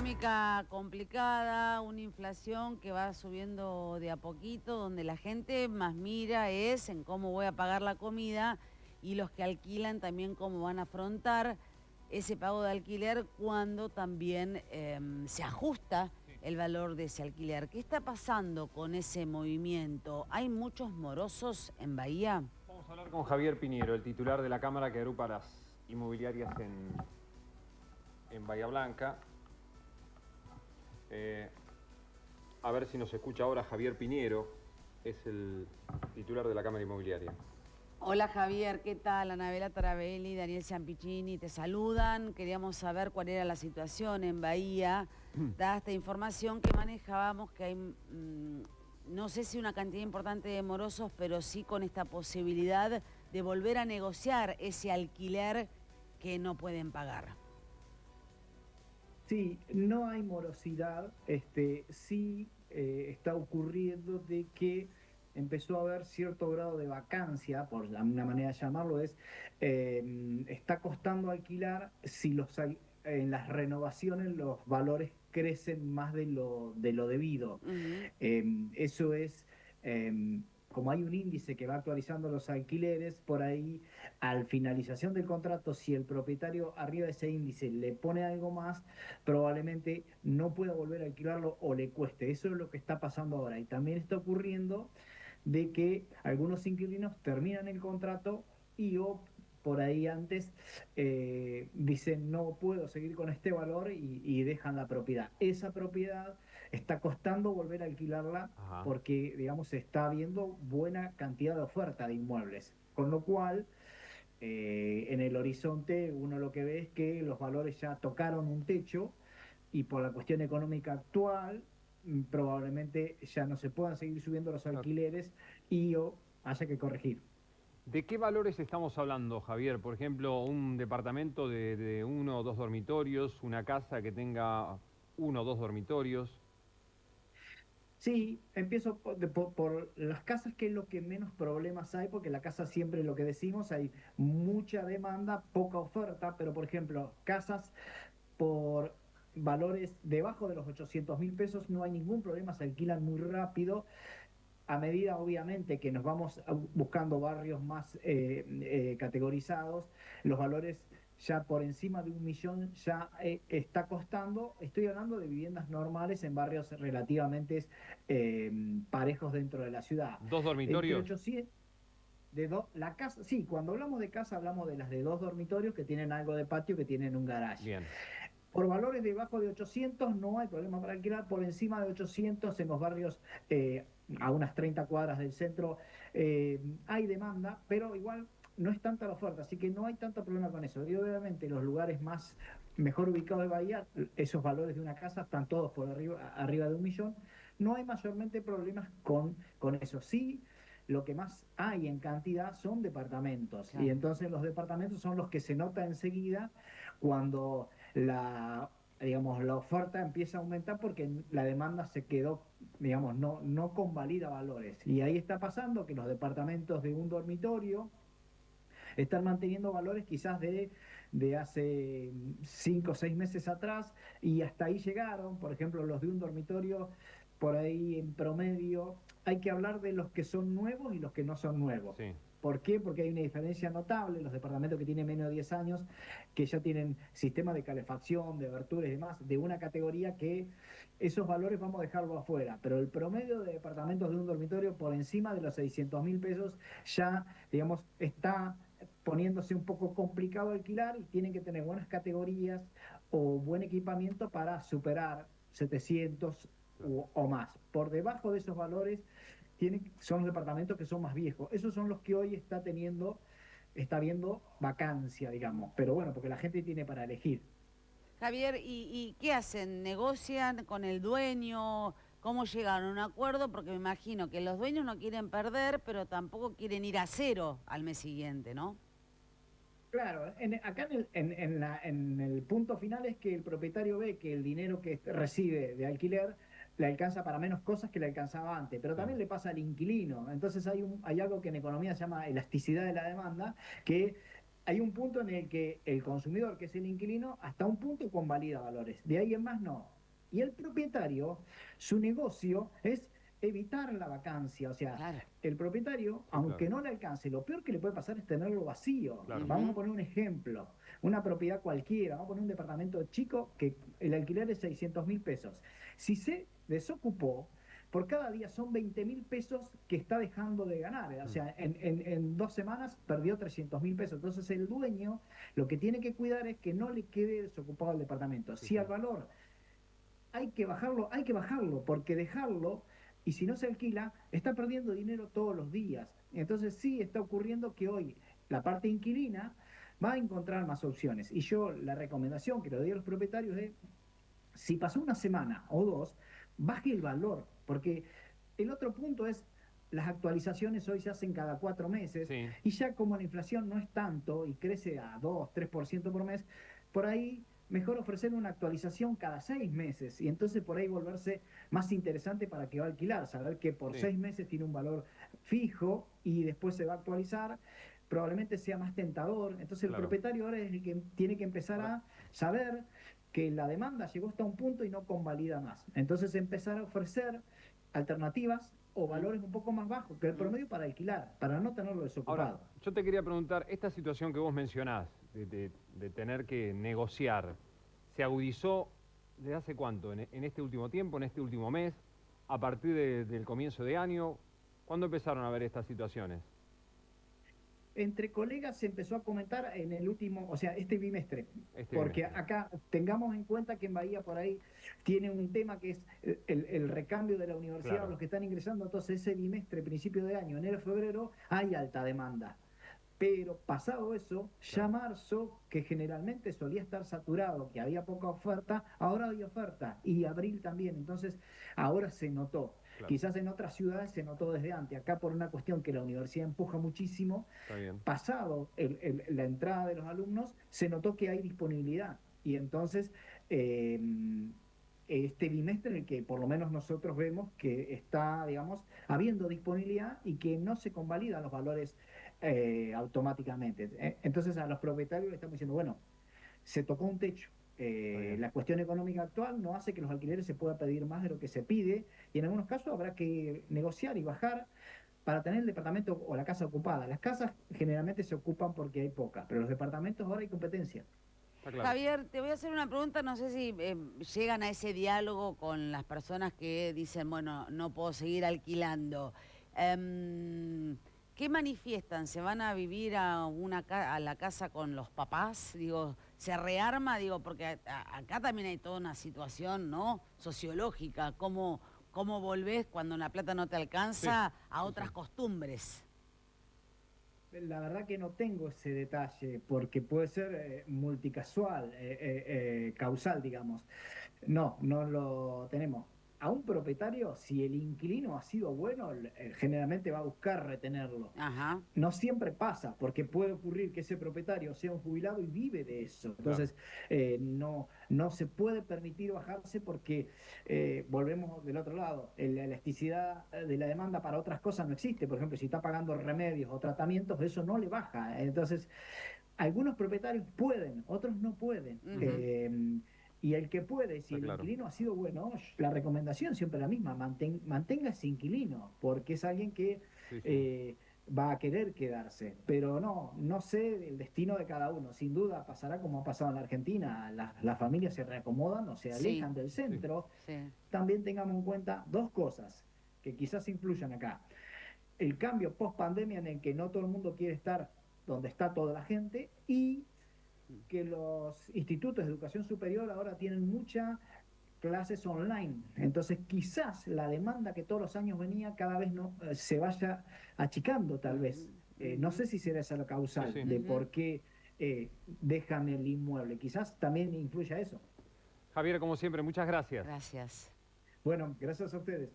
económica complicada, una inflación que va subiendo de a poquito, donde la gente más mira es en cómo voy a pagar la comida y los que alquilan también cómo van a afrontar ese pago de alquiler cuando también se ajusta el valor de ese alquiler. ¿Qué está pasando con ese movimiento? ¿Hay muchos morosos en Bahía? Vamos a hablar con Javier Piñero, el titular de la Cámara que agrupa las inmobiliarias en Bahía Blanca. A ver si nos escucha ahora Javier Piñero, es el titular de la Cámara Inmobiliaria. Hola Javier, ¿qué tal? Anabela Tarabelli, Daniel Ciampicini te saludan. Queríamos saber cuál era la situación en Bahía, dada esta información que manejábamos, que hay, no sé si una cantidad importante de morosos, pero sí con esta posibilidad de volver a negociar ese alquiler que no pueden pagar. Sí, no hay morosidad, sí está ocurriendo de que empezó a haber cierto grado de vacancia, por una manera de llamarlo, está costando alquilar si en las renovaciones los valores crecen más de lo debido. Ujú. Eso es, como hay un índice que va actualizando los alquileres, por ahí, al finalización del contrato, si el propietario arriba de ese índice le pone algo más, probablemente no pueda volver a alquilarlo o le cueste. Eso es lo que está pasando ahora. Y también está ocurriendo de que algunos inquilinos terminan el contrato y o por ahí antes dicen no puedo seguir con este valor y dejan la propiedad. Esa propiedad está costando volver a alquilarla Ajá. porque, digamos, se está viendo buena cantidad de oferta de inmuebles. Con lo cual, en el horizonte uno lo que ve es que los valores ya tocaron un techo y por la cuestión económica actual probablemente ya no se puedan seguir subiendo los alquileres y o haya que corregir. ¿De qué valores estamos hablando, Javier? Por ejemplo, un departamento de uno o dos dormitorios, una casa que tenga uno o dos dormitorios. Sí, empiezo por las casas, que es lo que menos problemas hay, porque la casa siempre lo que decimos, hay mucha demanda, poca oferta, pero por ejemplo, casas por valores debajo de los 800.000 pesos no hay ningún problema, se alquilan muy rápido. A medida, obviamente, que nos vamos buscando barrios más categorizados, los valores ya por encima de 1 millón ya está costando. Estoy hablando de viviendas normales en barrios relativamente parejos dentro de la ciudad. ¿Dos Entre dormitorios? 800, la casa, sí, cuando hablamos de casa hablamos de las de 2 dormitorios que tienen algo de patio, que tienen un garage. Bien. Por valores debajo de 800 no hay problema para alquilar, por encima de 800 en los barrios a unas 30 cuadras del centro hay demanda, pero igual no es tanta la oferta, así que no hay tanto problema con eso. Y obviamente los lugares más mejor ubicados de Bahía, esos valores de una casa están todos por arriba de 1 millón, no hay mayormente problemas con eso. Sí, lo que más hay en cantidad son departamentos, y Claro. entonces los departamentos son los que se nota enseguida cuando la oferta empieza a aumentar porque la demanda se quedó, digamos, no convalida valores. Y ahí está pasando que los departamentos de un dormitorio están manteniendo valores quizás de hace 5 o 6 meses atrás, y hasta ahí llegaron. Por ejemplo, los de un dormitorio, por ahí en promedio, hay que hablar de los que son nuevos y los que no son nuevos. Sí. ¿Por qué? Porque hay una diferencia notable. Los departamentos que tienen menos de 10 años, que ya tienen sistema de calefacción, de aberturas y demás, de una categoría que esos valores vamos a dejarlo afuera. Pero el promedio de departamentos de un dormitorio por encima de los 600.000 pesos ya, digamos, está poniéndose un poco complicado alquilar, y tienen que tener buenas categorías o buen equipamiento para superar 700 o más. Por debajo de esos valores son los departamentos que son más viejos. Esos son los que hoy está viendo vacancia, digamos. Pero bueno, porque la gente tiene para elegir. Javier, ¿y qué hacen? ¿Negocian con el dueño? ¿Cómo llegaron a un acuerdo? Porque me imagino que los dueños no quieren perder, pero tampoco quieren ir a cero al mes siguiente, ¿no? Claro, acá en el punto final es que el propietario ve que el dinero que recibe de alquiler le alcanza para menos cosas que le alcanzaba antes, pero Claro. también le pasa al inquilino. Entonces hay algo que en economía se llama elasticidad de la demanda, que hay un punto en el que el consumidor, que es el inquilino, hasta un punto convalida valores, de ahí en más no. Y el propietario, su negocio es evitar la vacancia, o sea, Claro. el propietario, aunque no le alcance, lo peor que le puede pasar es tenerlo vacío. Claro. Vamos a poner un ejemplo, una propiedad cualquiera, vamos a poner un departamento chico que el alquiler es 600.000 pesos. Si se desocupó, por cada día son 20.000 pesos que está dejando de ganar. O sea, en 2 semanas perdió 300.000 pesos. Entonces el dueño lo que tiene que cuidar es que no le quede desocupado el departamento. Si al valor hay que bajarlo, porque dejarlo, y si no se alquila, está perdiendo dinero todos los días. Entonces sí está ocurriendo que hoy la parte inquilina va a encontrar más opciones. Y yo la recomendación que le doy a los propietarios es, si pasó una semana o 2, baje el valor, porque el otro punto es, las actualizaciones hoy se hacen cada 4 meses, Sí. y ya como la inflación no es tanto y crece a 2, 3% por mes, por ahí mejor ofrecer una actualización cada 6 meses, y entonces por ahí volverse más interesante para que va a alquilar, saber que por 6 meses tiene un valor fijo y después se va a actualizar, probablemente sea más tentador. Entonces el propietario ahora es el que tiene que empezar a saber que la demanda llegó hasta un punto y no convalida más. Entonces empezar a ofrecer alternativas o valores un poco más bajos que el promedio para alquilar, para no tenerlo desocupado. Ahora, yo te quería preguntar, esta situación que vos mencionás, de tener que negociar, ¿se agudizó desde hace cuánto? ¿En este último tiempo, en este último mes? ¿A partir del comienzo de año? ¿Cuándo empezaron a ver estas situaciones? Entre colegas se empezó a comentar en el último, o sea, este bimestre, porque acá tengamos en cuenta que en Bahía por ahí tiene un tema que es el recambio de la universidad, los que están ingresando, entonces ese bimestre, principio de año, enero, febrero, hay alta demanda. Pero pasado eso, ya marzo, que generalmente solía estar saturado, que había poca oferta, ahora hay oferta, y abril también, entonces ahora se notó. Quizás en otras ciudades se notó desde antes, acá por una cuestión que la universidad empuja muchísimo, pasado la entrada de los alumnos, se notó que hay disponibilidad, y entonces este bimestre en el que por lo menos nosotros vemos que está, digamos, habiendo disponibilidad y que no se convalidan los valores automáticamente. Entonces a los propietarios le estamos diciendo, bueno, se tocó un techo. La cuestión económica actual no hace que los alquileres se pueda pedir más de lo que se pide, y en algunos casos habrá que negociar y bajar para tener el departamento o la casa ocupada. Las casas generalmente se ocupan porque hay pocas, pero los departamentos ahora hay competencia. Javier, te voy a hacer una pregunta, no sé si llegan a ese diálogo con las personas que dicen, bueno, no puedo seguir alquilando. ¿Qué manifiestan? ¿Se van a vivir a la casa con los papás? Digo, ¿se rearma? Digo, porque acá también hay toda una situación, ¿no?, sociológica. ¿Cómo volvés cuando la plata no te alcanza a otras costumbres? La verdad que no tengo ese detalle, porque puede ser multicasual, causal, digamos. No lo tenemos. A un propietario, si el inquilino ha sido bueno, generalmente va a buscar retenerlo. Ajá. No siempre pasa, porque puede ocurrir que ese propietario sea un jubilado y vive de eso. Entonces, no se puede permitir bajarse porque volvemos del otro lado. La elasticidad de la demanda para otras cosas no existe. Por ejemplo, si está pagando remedios o tratamientos, eso no le baja. Entonces, algunos propietarios pueden, otros no pueden. Y el que puede, si el inquilino ha sido bueno, la recomendación siempre es la misma, mantenga ese inquilino, porque es alguien que va a querer quedarse. Pero no sé el destino de cada uno. Sin duda pasará como ha pasado en la Argentina, las familias se reacomodan o se alejan del centro. También tengamos en cuenta 2 cosas que quizás influyan acá. El cambio post pandemia en el que no todo el mundo quiere estar donde está toda la gente, y que los institutos de educación superior ahora tienen muchas clases online. Entonces quizás la demanda que todos los años venía cada vez se vaya achicando, tal vez. No sé si será esa la causal de por qué dejan el inmueble. Quizás también influya eso. Javier, como siempre, muchas gracias. Gracias. Bueno, gracias a ustedes.